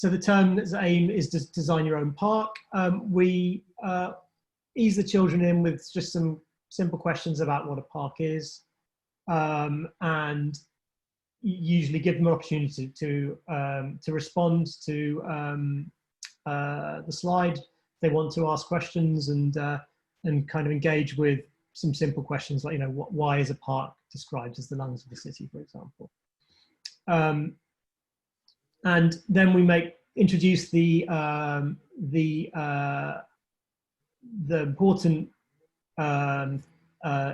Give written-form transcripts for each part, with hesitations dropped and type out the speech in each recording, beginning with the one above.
So the term's aim is to design your own park. We ease the children in with just some simple questions about what a park is, and usually give them an opportunity to respond to the slide. They want to ask questions and kind of engage with some simple questions like, why is a park described as the lungs of the city, for example. And then we introduce the important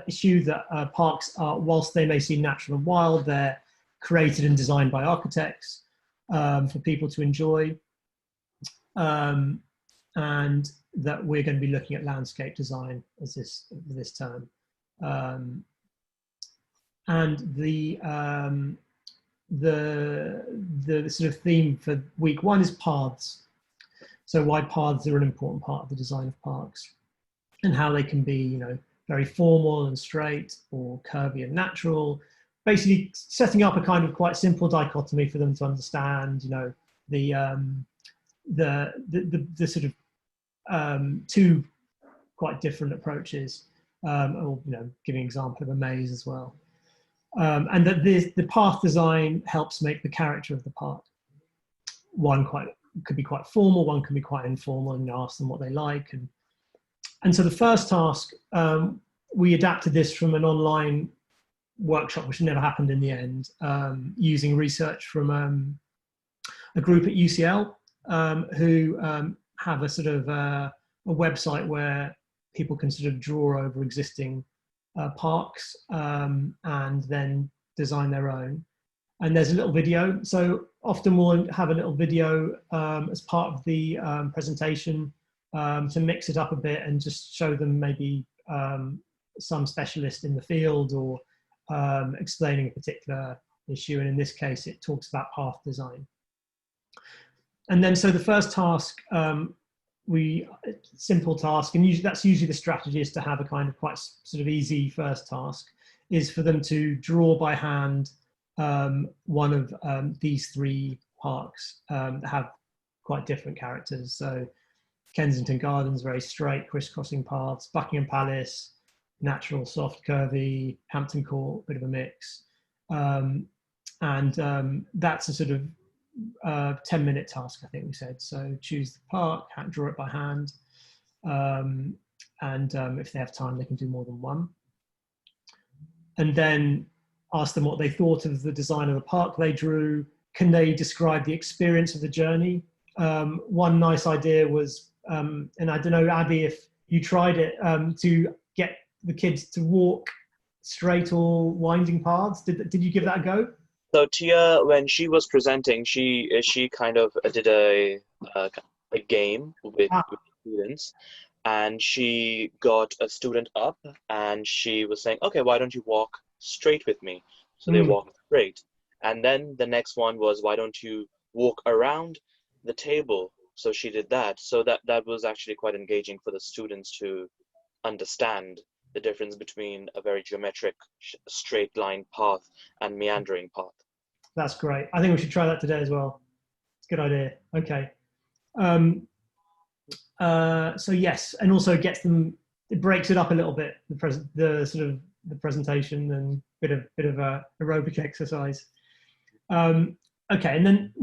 issue that parks are, whilst they may seem natural and wild, they're created and designed by architects for people to enjoy, and that we're going to be looking at landscape design as this term, and the sort of theme for week 1 is paths. So why paths are an important part of the design of parks, and how they can be, very formal and straight, or curvy and natural. Basically, setting up a kind of quite simple dichotomy for them to understand, the sort of two quite different approaches, or giving an example of a maze as well. And that the path design helps make the character of the park. One could be quite formal, one can be quite informal, and ask them what they like. And so the first task, we adapted this from an online workshop, which never happened in the end, using research from a group at UCL, who have a sort of a website where people can sort of draw over existing parks and then design their own. And there's a little video. So often we'll have a little video as part of the presentation to mix it up a bit and just show them maybe some specialist in the field, or explaining a particular issue. And in this case, it talks about path design. And then, so the first task, simple task, and that's usually the strategy, is to have a kind of quite sort of easy first task, is for them to draw by hand one of these 3 parks that have quite different characters. So Kensington Gardens, very straight, crisscrossing paths. Buckingham Palace, natural, soft, curvy. Hampton Court, bit of a mix. And that's a sort of 10-minute task, I think we said. So choose the park, draw it by hand, and if they have time, they can do more than one. And then ask them what they thought of the design of the park they drew. Can they describe the experience of the journey? One nice idea was, and I don't know, Abby, if you tried it, to get the kids to walk straight or winding paths. Did you give that a go? So Tia, when she was presenting, she kind of did a game with students, and she got a student up, and she was saying, "Okay, why don't you walk straight with me?" So they walked straight, and then the next one was, "Why don't you walk around the table?" So she did that. So that was actually quite engaging for the students to understand the difference between a very geometric straight line path and meandering path. That's great. I think we should try that today as well. It's a good idea. Okay. So yes, and also gets them, it breaks it up a little bit, the presentation, and bit of a aerobic exercise. Okay, and then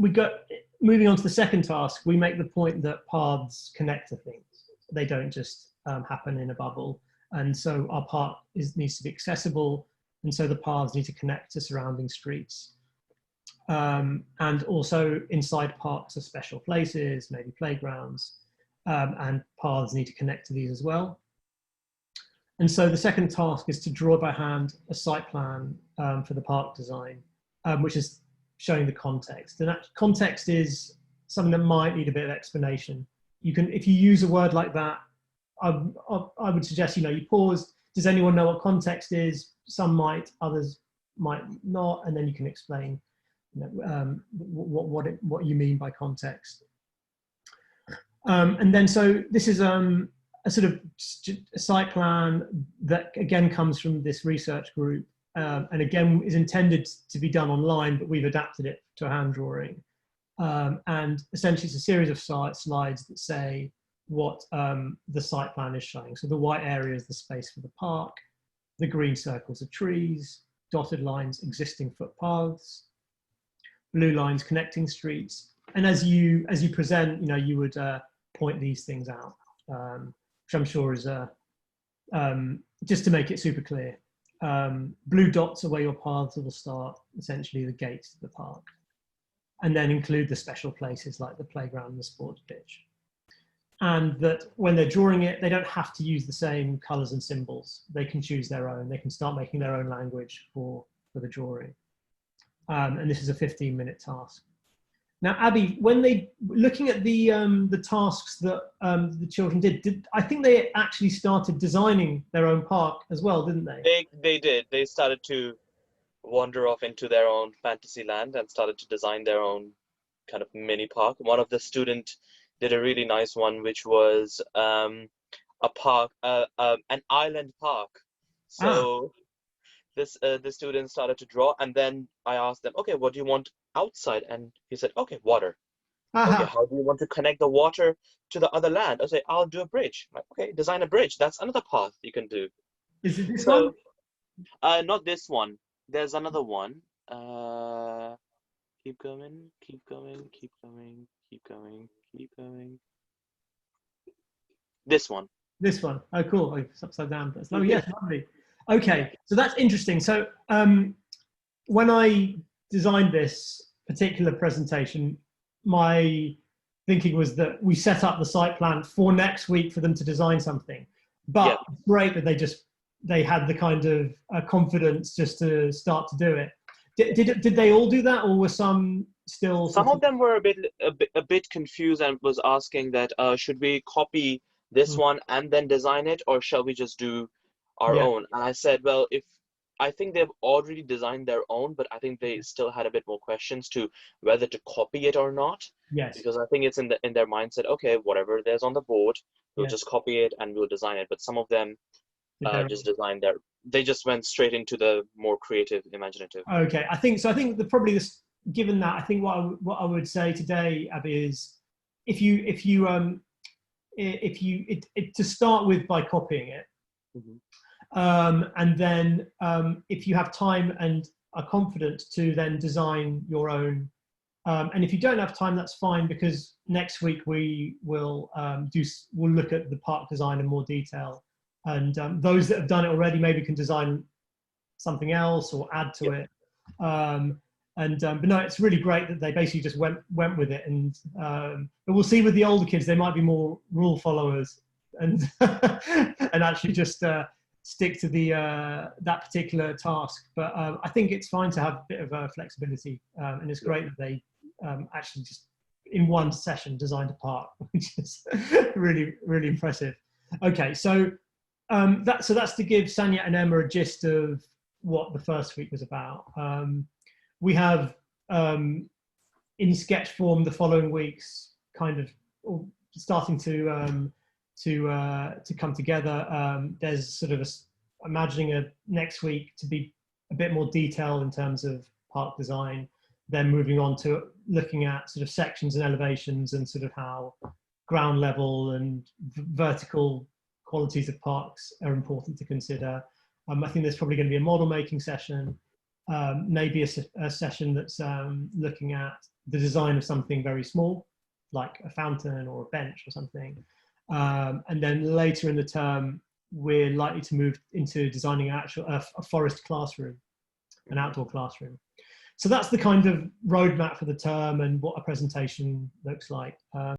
moving on to the second task, we make the point that paths connect to things. They don't just happen in a bubble. And so our park needs to be accessible, and so the paths need to connect to surrounding streets. And also inside parks are special places, maybe playgrounds, and paths need to connect to these as well. And so the second task is to draw by hand a site plan for the park design, which is showing the context. And that context is something that might need a bit of explanation. If you use a word like that, I would suggest, you pause. Does anyone know what context is? Some might, others might not, and then you can explain what you mean by context. And then, so this is a sort of a site plan that again comes from this research group, and again is intended to be done online, but we've adapted it to a hand drawing. And essentially it's a series of slides that say what the site plan is showing. So the white area is the space for the park, the green circles are trees, dotted lines existing footpaths, blue lines connecting streets. And as you present, you would point these things out, which I'm sure is just to make it super clear. Blue dots are where your paths will start, essentially the gates to the park, and then include the special places like the playground and the sports pitch. And that when they're drawing it, they don't have to use the same colors and symbols. They can choose their own. They can start making their own language for the drawing. And this is a 15-minute task. Now, Abby, when they looking at the tasks that the children did, I think they actually started designing their own park as well, didn't they? They did. They started to wander off into their own fantasy land and started to design their own kind of mini park. One of the students did a really nice one, which was a park, an island park. So the students started to draw, and then I asked them, okay, what do you want outside? And he said, okay, water. Okay, how do you want to connect the water to the other land? I say, I'll do a bridge. Like, okay, design a bridge. That's another path you can do. Is it this one? Not this one. There's another one. Keep going, keep going, keep going, keep going, keep going. This one. This one. Oh, cool. Oh, it's upside down. Oh, yes, lovely. Okay, so that's interesting. So when I designed this particular presentation, my thinking was that we set up the site plan for next week for them to design something. But it's great that they had the kind of confidence just to start to do it. Did they all do that, or were some still? Some of them were a bit confused and was asking that should we copy this one and then design it, or shall we just do our own? And I said, well, I think they've already designed their own, but I think they still had a bit more questions to whether to copy it or not. Yes. Because I think it's in their mindset, okay, whatever there's on the board, we'll just copy it and we'll design it. But some of them just designed they just went straight into the more creative, imaginative. Okay, I think given that, I think what I would say today, Abby, is to start with by copying it. And then if you have time and are confident to then design your own, and if you don't have time, that's fine, because next week we will we'll look at the park design in more detail, and those that have done it already maybe can design something else or add to it. But no, it's really great that they basically just went with it, and but we'll see with the older kids, they might be more rule followers and and actually just stick to that particular task. But I think it's fine to have a bit of flexibility, and it's great that they actually just in one session designed a park, which is really, really impressive. Okay, so that's to give Sanya and Emma a gist of what the first week was about. We have in sketch form the following weeks kind of starting to come together. There's sort of imagining next week to be a bit more detailed in terms of park design, then moving on to looking at sort of sections and elevations and sort of how ground level and vertical qualities of parks are important to consider. I think there's probably going to be a model making session, maybe a session that's looking at the design of something very small, like a fountain or a bench or something. And then later in the term, we're likely to move into designing a forest classroom, an outdoor classroom. So that's the kind of roadmap for the term and what a presentation looks like.